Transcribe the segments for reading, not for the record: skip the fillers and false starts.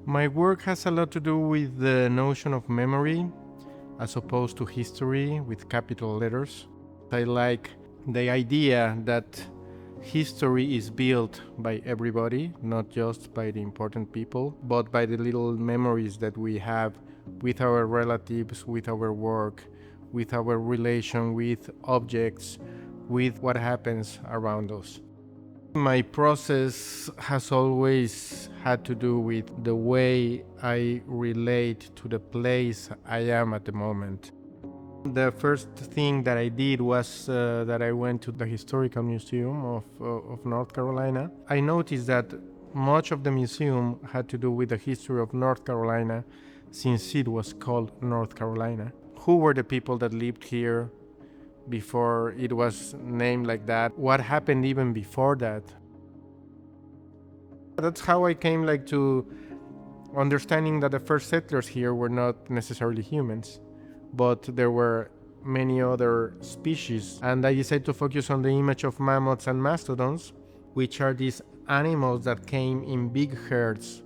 My work has a lot to do with the notion of memory as opposed to history with capital letters. I like the idea that history is built by everybody, not just by the important people, but by the little memories that we have with our relatives, with our work, with our relation with objects, with what happens around us. My process has always had to do with the way I relate to the place I am at the moment. The first thing that I did was that I went to the Historical Museum of North Carolina. I noticed that much of the museum had to do with the history of North Carolina since it was called North Carolina. Who were the people that lived here before it was named like that? What happened even before that? That's how I came to understanding that the first settlers here were not necessarily humans, but there were many other species. And I decided to focus on the image of mammoths and mastodons, which are these animals that came in big herds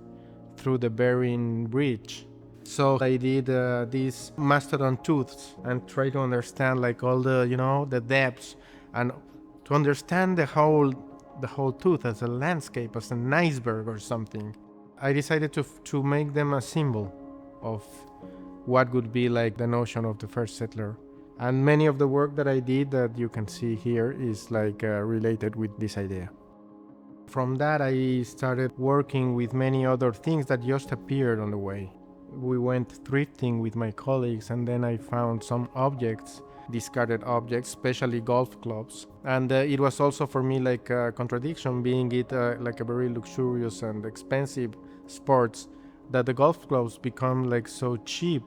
through the Bering Bridge. So I did these mastodon tooths and try to understand all the depths, and to understand the whole tooth as a landscape, as an iceberg or something. I decided to make them a symbol of what would be the notion of the first settler. And many of the work that I did that you can see here is related with this idea. From that, I started working with many other things that just appeared on the way. We went thrifting with my colleagues, and then I found some objects, discarded objects, especially golf clubs. And it was also for me a contradiction, being it a very luxurious and expensive sports, that the golf clubs become so cheap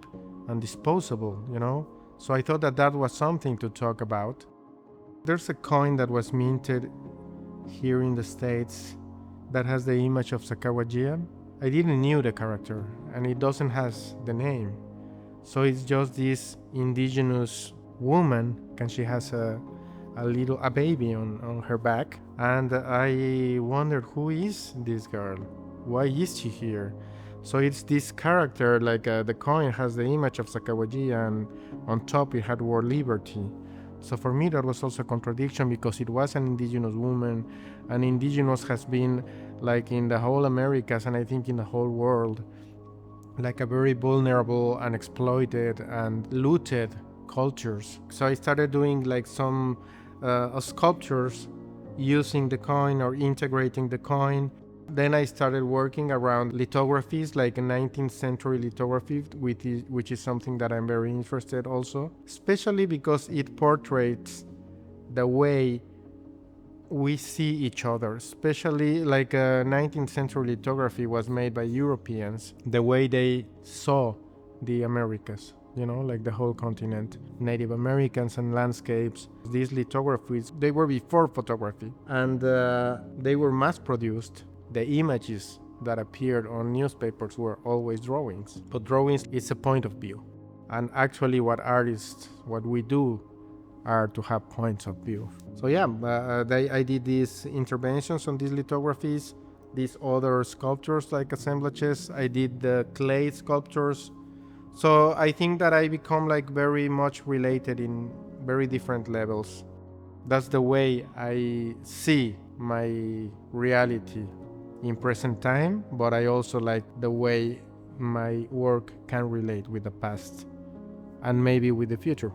and disposable, So I thought that was something to talk about. There's a coin that was minted here in the States that has the image of Sacagawea. I didn't knew the character, and it doesn't has the name. So it's just this indigenous woman, and she has a baby on her back. And I wondered, who is this girl? Why is she here? So it's this character, the coin has the image of Sacagawea, and on top it had word liberty. So for me that was also a contradiction, because it was an indigenous woman, and indigenous has been in the whole Americas, and I think in the whole world, a very vulnerable and exploited and looted cultures. So I started doing some sculptures using the coin or integrating the coin. Then I started working around lithographies, a 19th century lithography, which is something that I'm very interested also, especially because it portrays the way we see each other, especially a 19th century lithography was made by Europeans, the way they saw the Americas, the whole continent, Native Americans and landscapes. These lithographies, they were before photography, and they were mass produced. The images that appeared on newspapers were always drawings, but drawings is a point of view. And actually what we do are to have points of view. So I did these interventions on these lithographies, these other sculptures assemblages. I did the clay sculptures. So I think that I become very much related in very different levels. That's the way I see my reality in present time, but I also like the way my work can relate with the past and maybe with the future.